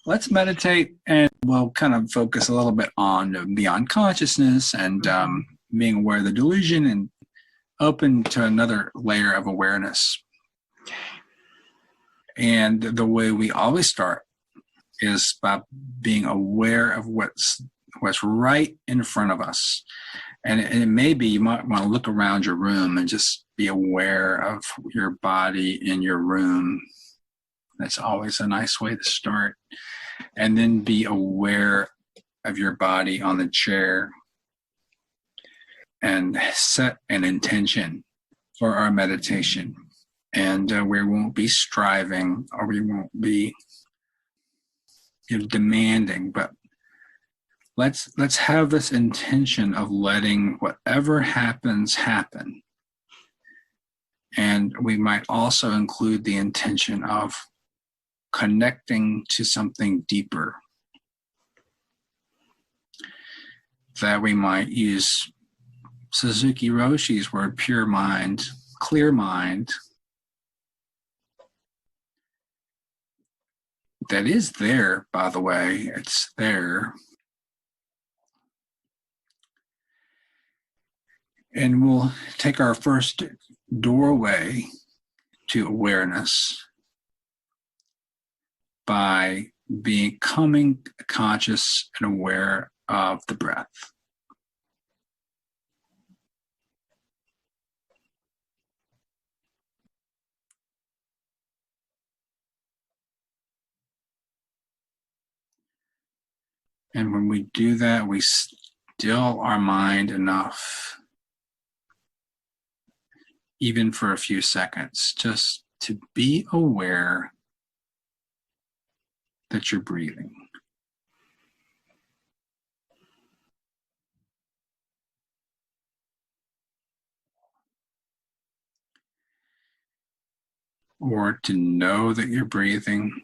let's meditate, and we'll kind of focus a little bit on beyond consciousness and being aware of the delusion and open to another layer of awareness. And the way we always start is by being aware of what's right in front of us. And it may be you might want to look around your room and just be aware of your body in your room. That's always a nice way to start. And then be aware of your body on the chair and set an intention for our meditation. And we won't be striving, or we won't be demanding, but let's have this intention of letting whatever happens happen. And we might also include the intention of connecting to something deeper, that we might use Suzuki Roshi's word, pure mind, clear mind, that is there, by the way, it's there. And we'll take our first doorway to awareness by becoming conscious and aware of the breath. And when we do that, we still our mind enough, even for a few seconds, just to be aware that you're breathing. Or to know that you're breathing.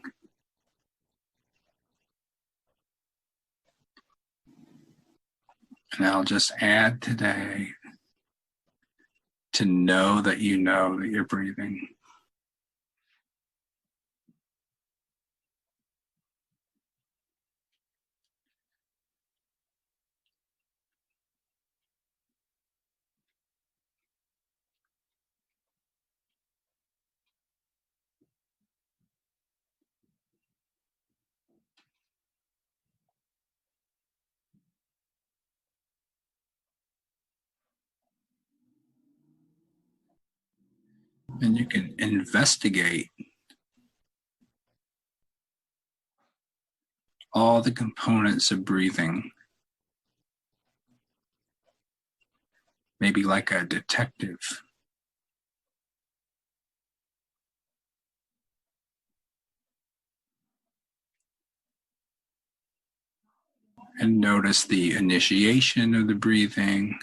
And I'll just add today to know that you're breathing. And you can investigate all the components of breathing, maybe like a detective. And notice the initiation of the breathing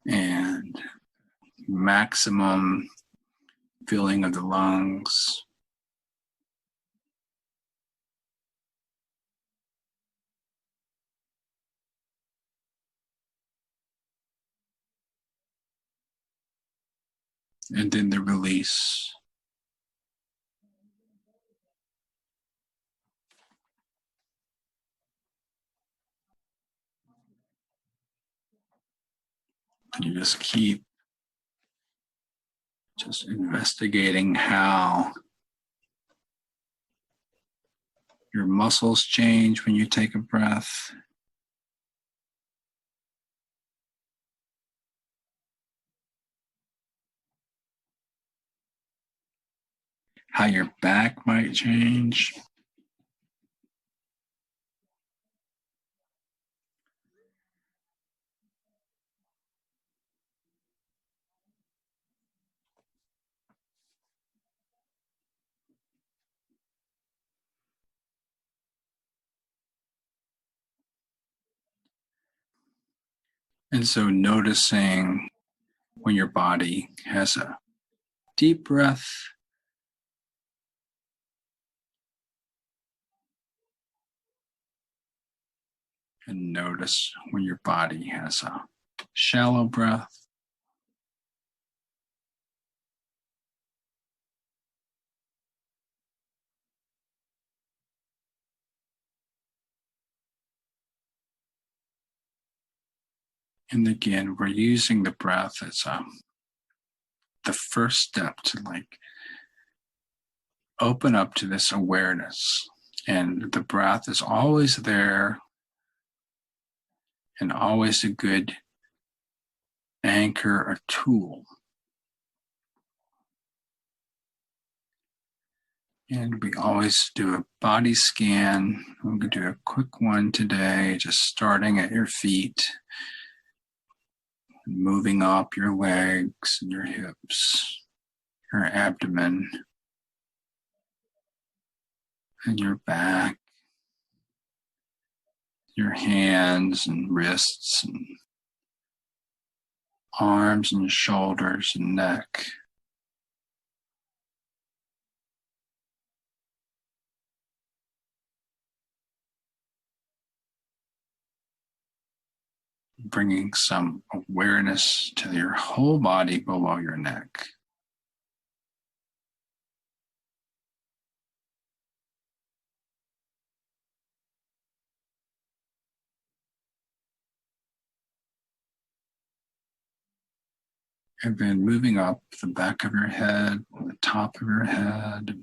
and maximum filling of the lungs. And then the release. And you just keep investigating how your muscles change when you take a breath. How your back might change. And so noticing when your body has a deep breath and notice when your body has a shallow breath. And again, we're using the breath as the first step to open up to this awareness. And the breath is always there and always a good anchor or tool. And we always do a body scan. We're going to do a quick one today, just starting at your feet, moving up your legs and your hips, your abdomen, and your back, your hands and wrists and arms and shoulders and neck. Bringing some awareness to your whole body below your neck. And then moving up the back of your head, the top of your head,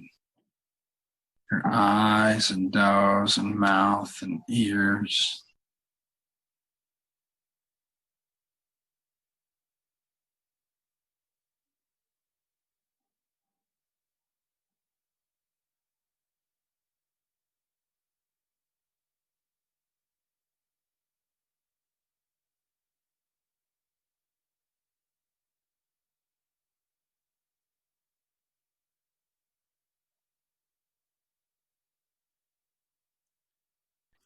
your eyes and nose and mouth and ears.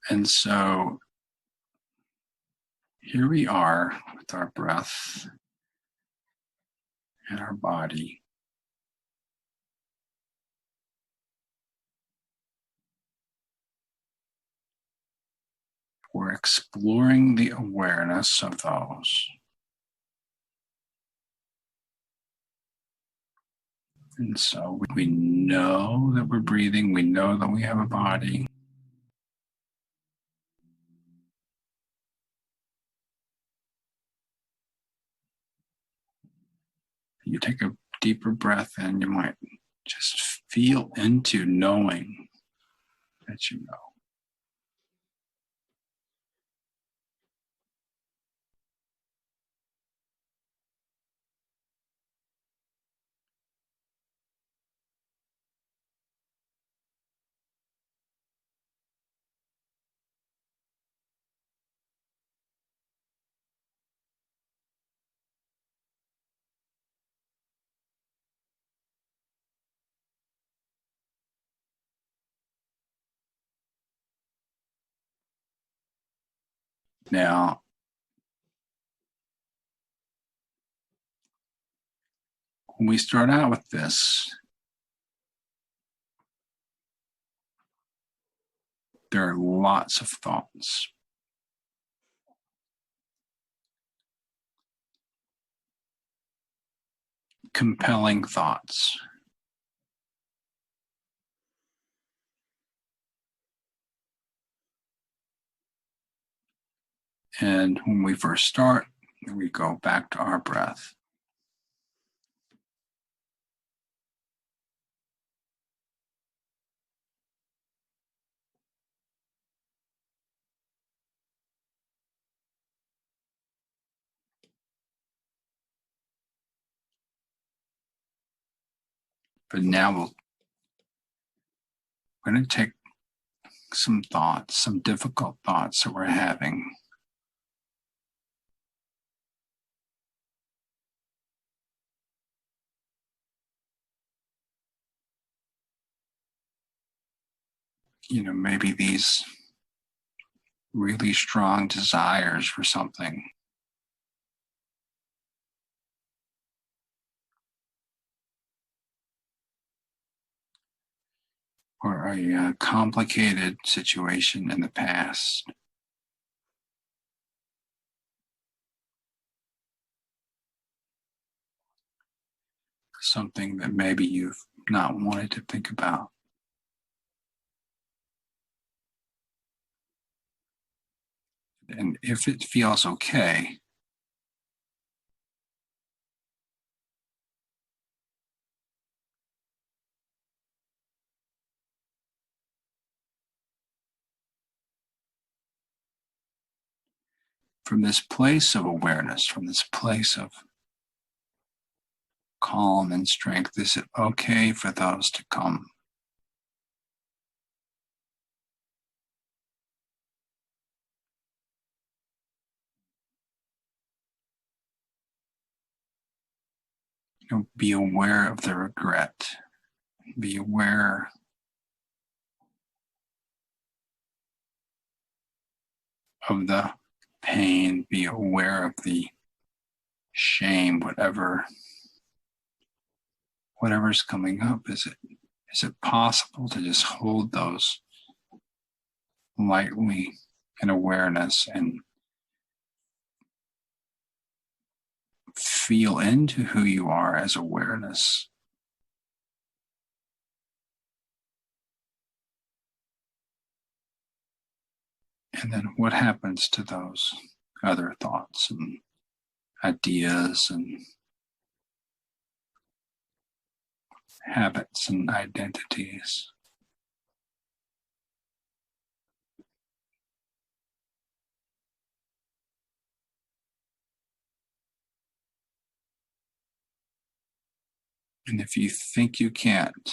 And so here we are with our breath and our body. We're exploring the awareness of those. And so we know that we're breathing, we know that we have a body. You take a deeper breath in, you might just feel into knowing that you know. Now, when we start out with this, there are lots of thoughts. Compelling thoughts. And when we first start, we go back to our breath. But now we're going to take some thoughts, some difficult thoughts that we're having. Maybe these really strong desires for something. Or a complicated situation in the past. Something that maybe you've not wanted to think about. And if it feels okay, from this place of awareness, from this place of calm and strength, is it okay for those to come? Be aware of the regret. Be aware of the pain. Be aware of the shame, whatever's coming up. Is it possible to just hold those lightly in awareness and feel into who you are as awareness? And then what happens to those other thoughts and ideas and habits and identities? And if you think you can't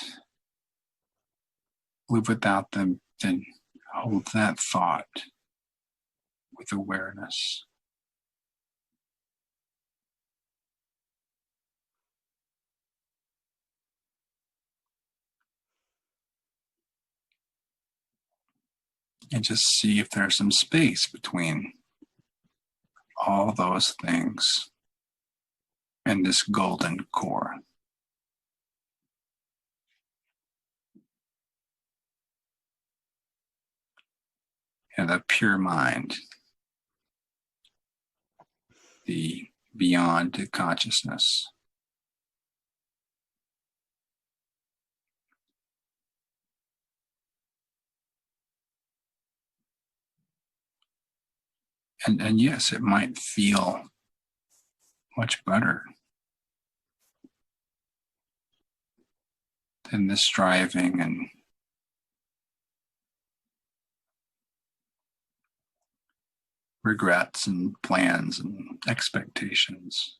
live without them, then hold that thought with awareness. And just see if there's some space between all those things and this golden core. And the pure mind, the beyond consciousness. And yes, it might feel much better than the striving and regrets and plans and expectations.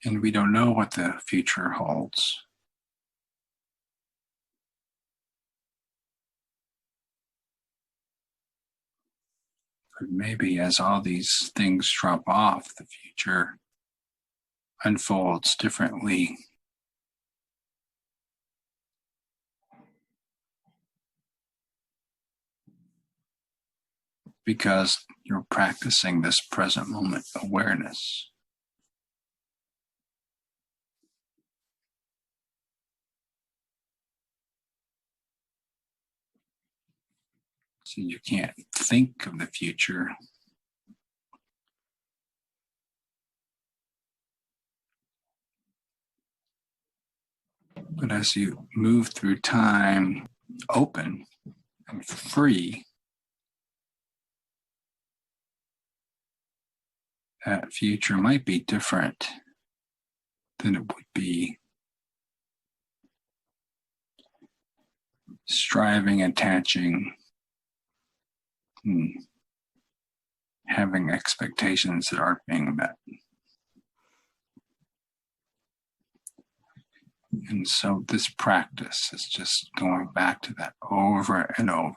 And we don't know what the future holds. But maybe as all these things drop off, the future unfolds differently. Because you're practicing this present moment awareness. So you can't think of the future. But as you move through time, open and free, that future might be different than it would be striving, attaching, and having expectations that aren't being met. And so this practice is just going back to that over and over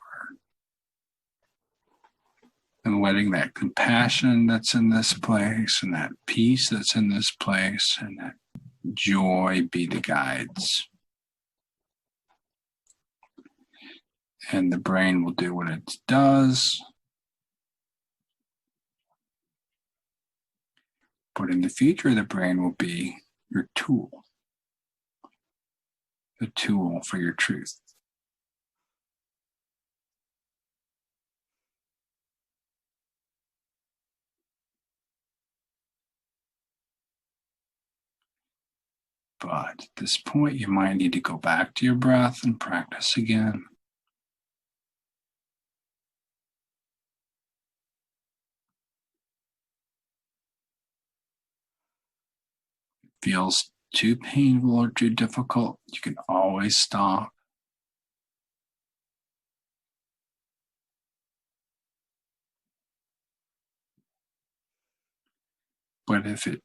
and letting that compassion that's in this place and that peace that's in this place and that joy be the guides. And the brain will do what it does. But in the future, the brain will be your tool, the tool for your truth. But at this point, you might need to go back to your breath and practice again. If it feels too painful or too difficult, you can always stop. But if it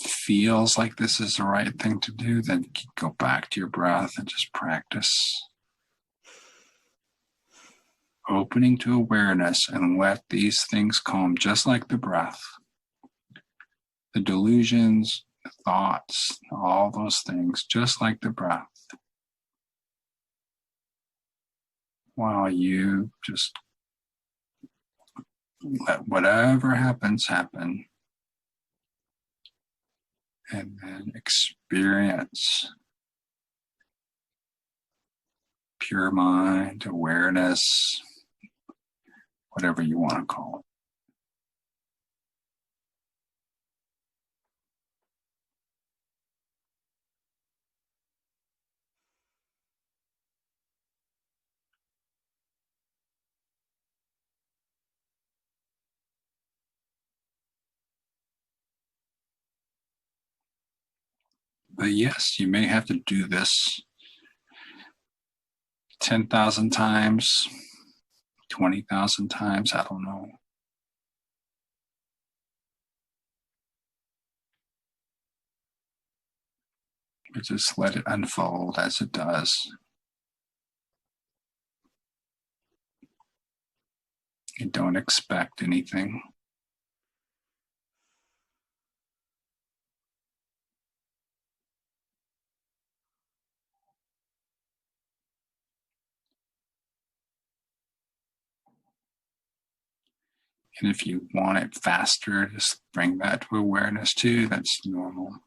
feels like this is the right thing to do, then you can go back to your breath and just practice opening to awareness and let these things come just like the breath. The delusions, the thoughts, all those things, just like the breath. While you just let whatever happens happen, and then experience pure mind, awareness, whatever you want to call it. But yes, you may have to do this 10,000 times, 20,000 times, I don't know. But just let it unfold as it does. And don't expect anything. And if you want it faster, just bring that to awareness too. That's normal.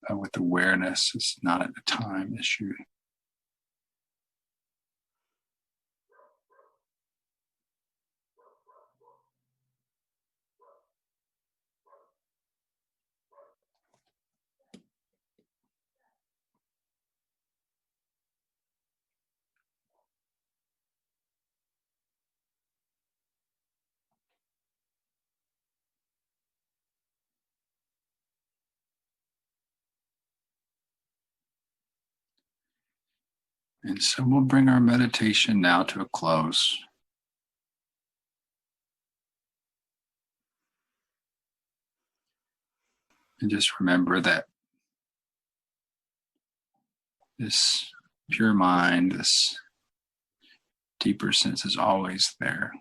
But with awareness, it's not a time issue. And so we'll bring our meditation now to a close. And just remember that this pure mind, this deeper sense is always there.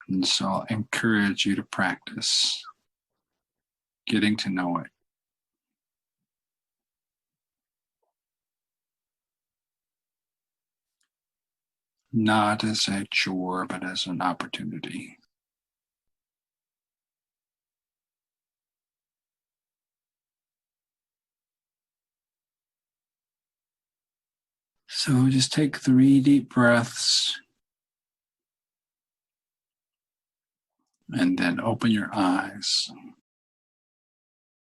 And so I'll encourage you to practice getting to know it. Not as a chore, but as an opportunity. So just take 3 deep breaths and then open your eyes.